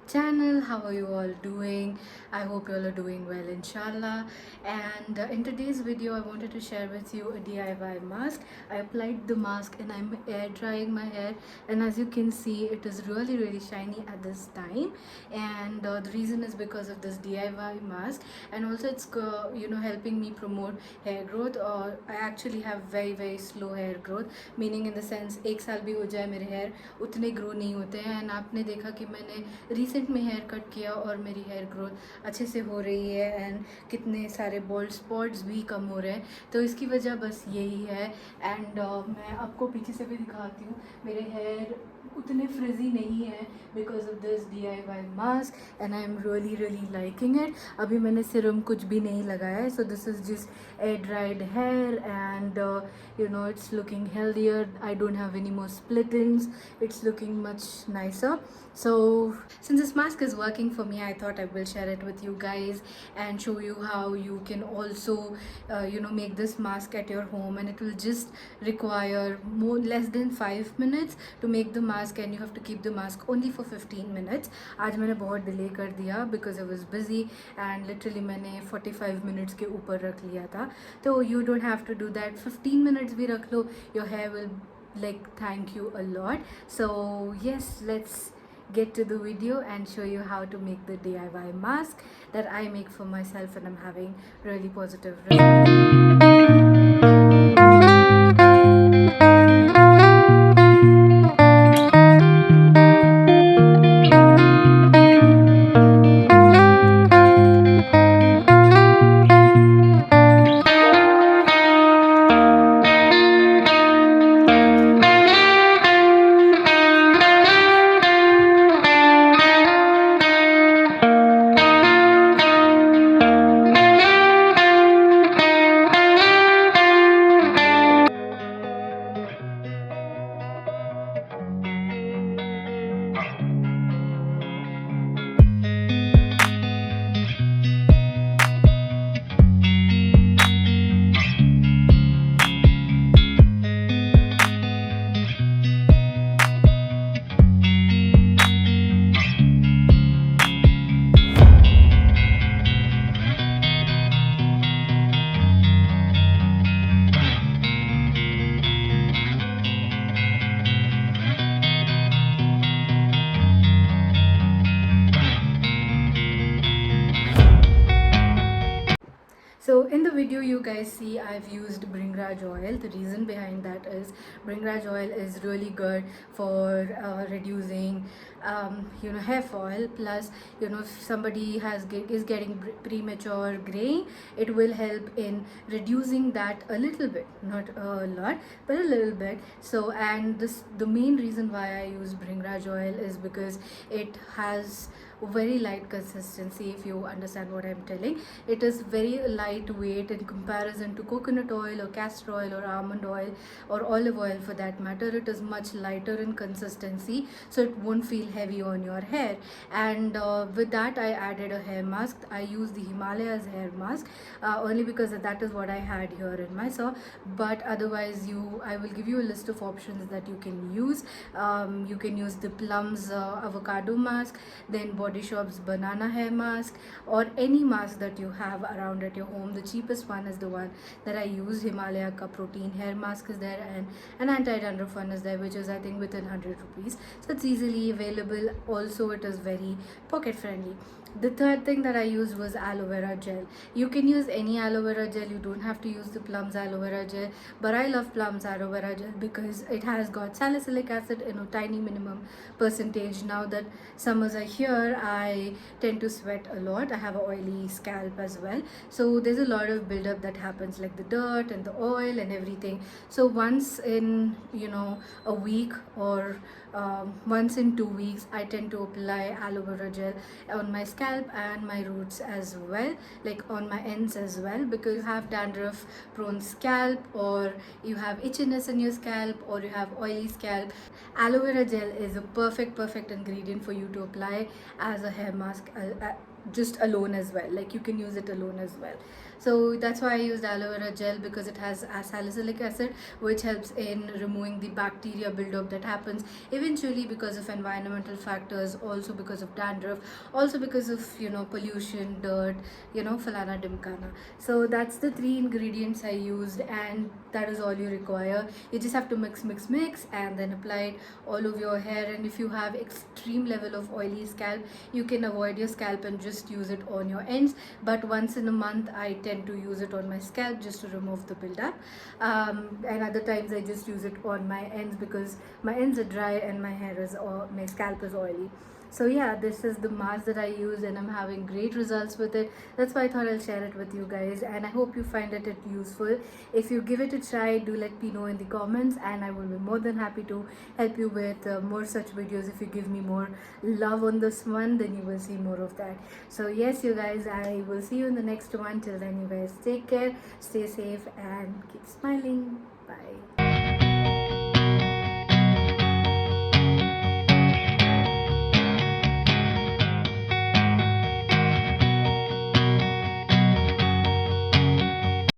channel. How are you all doing? I hope you all are doing well, inshallah. And in today's video I wanted to share with you a DIY mask. I applied the mask and I'm air drying my hair, and as you can see it is really shiny at this time. And the reason is because of this DIY mask, and also it's helping me promote hair growth. Or I actually have very slow hair growth, meaning in the sense एक साल भी हो जाए मेरे hair उतने grow नहीं होते हैं. एंड आपने देखा कि मैंने रिसेंट में हेयर कट किया और मेरी हेयर ग्रोथ अच्छे से हो रही है, एंड कितने सारे बोल्ड स्पॉट्स भी कम हो रहे हैं. तो इसकी वजह बस यही है. एंड मैं आपको पीछे से भी दिखाती हूँ, मेरे हेयर उतने फ्रिजी नहीं है because of this DIY mask, and I am really liking it. अभी मैंने सिरम कुछ भी नहीं लगाया है, so this is just air dried hair, and it's looking healthier. I don't have any more split ends. It's looking much nicer. So since this mask is working for me, I thought I will share it with you guys and show you how you can also make this mask at your home, and it will just require less than 5 minutes to make the mask, and you have to keep the mask only for 15 minutes. आज मैंने बहुत delay कर दिया because I was busy, and literally मैंने 45 minutes के ऊपर रख लिया था. तो you don't have to do that. 15 minutes भी रख लो, your hair will like thank you a lot. So yes, let's get to the video and show you how to make the DIY mask that I make for myself, and I'm having really positive results. So in the video you guys see I've used Bhringraj oil. The reason behind that is Bhringraj oil is really good for reducing hair fall. Plus if somebody is getting premature graying, it will help in reducing that a little bit, not a lot but a little bit. So, and the main reason why I use Bhringraj oil is because it has very light consistency. If you understand what I'm telling, it is very lightweight in comparison to coconut oil or castor oil or almond oil or olive oil for that matter. It is much lighter in consistency, so it won't feel heavy on your hair. And with that I added a hair mask. I use the Himalaya's hair mask only because that is what I had here in my saw, but otherwise I will give you a list of options that you can use. You can use the Plum's avocado mask, then Body Shop's banana hair mask, or any mask that you have around at your home. The cheapest one is the one that I use. Himalaya ka protein hair mask is there, and an anti-dandruff one is there, which is I think within 100 rupees. So it's easily available. Also it is very pocket friendly. The third thing that I used was aloe vera gel. You can use any aloe vera gel, you don't have to use the Plum's aloe vera gel, but I love Plum's aloe vera gel because it has got salicylic acid in a tiny minimum percentage. Now that summers are here, I tend to sweat a lot. I have an oily scalp as well, so there's a lot of buildup that happens, like the dirt and the oil and everything. So once in a week or once in 2 weeks, I tend to apply aloe vera gel on my scalp and my roots as well, like on my ends as well, because you have dandruff prone scalp, or you have itchiness in your scalp, or you have oily scalp. Aloe vera gel is a perfect ingredient for you to apply as a hair mask just alone as well. Like you can use it alone as well. So that's why I used aloe vera gel, because it has salicylic acid, which helps in removing the bacteria buildup that happens eventually because of environmental factors, also because of dandruff, also because of pollution, dirt, falana dimkana. So that's the three ingredients I used, and that is all you require. You just have to mix and then apply it all over your hair. And if you have extreme level of oily scalp, you can avoid your scalp and just use it on your ends. But once in a month I tend to use it on my scalp just to remove the buildup, and other times I just use it on my ends because my ends are dry and my hair is, or my scalp is oily. So yeah, this is the mask that I use and I'm having great results with it. That's why I thought I'll share it with you guys, and I hope you find it useful. If you give it a try, do let me know in the comments, and I will be more than happy to help you with more such videos. If you give me more love on this one, then you will see more of that. So yes, you guys, I will see you in the next one. Till then, you guys take care, stay safe, and keep smiling. Bye.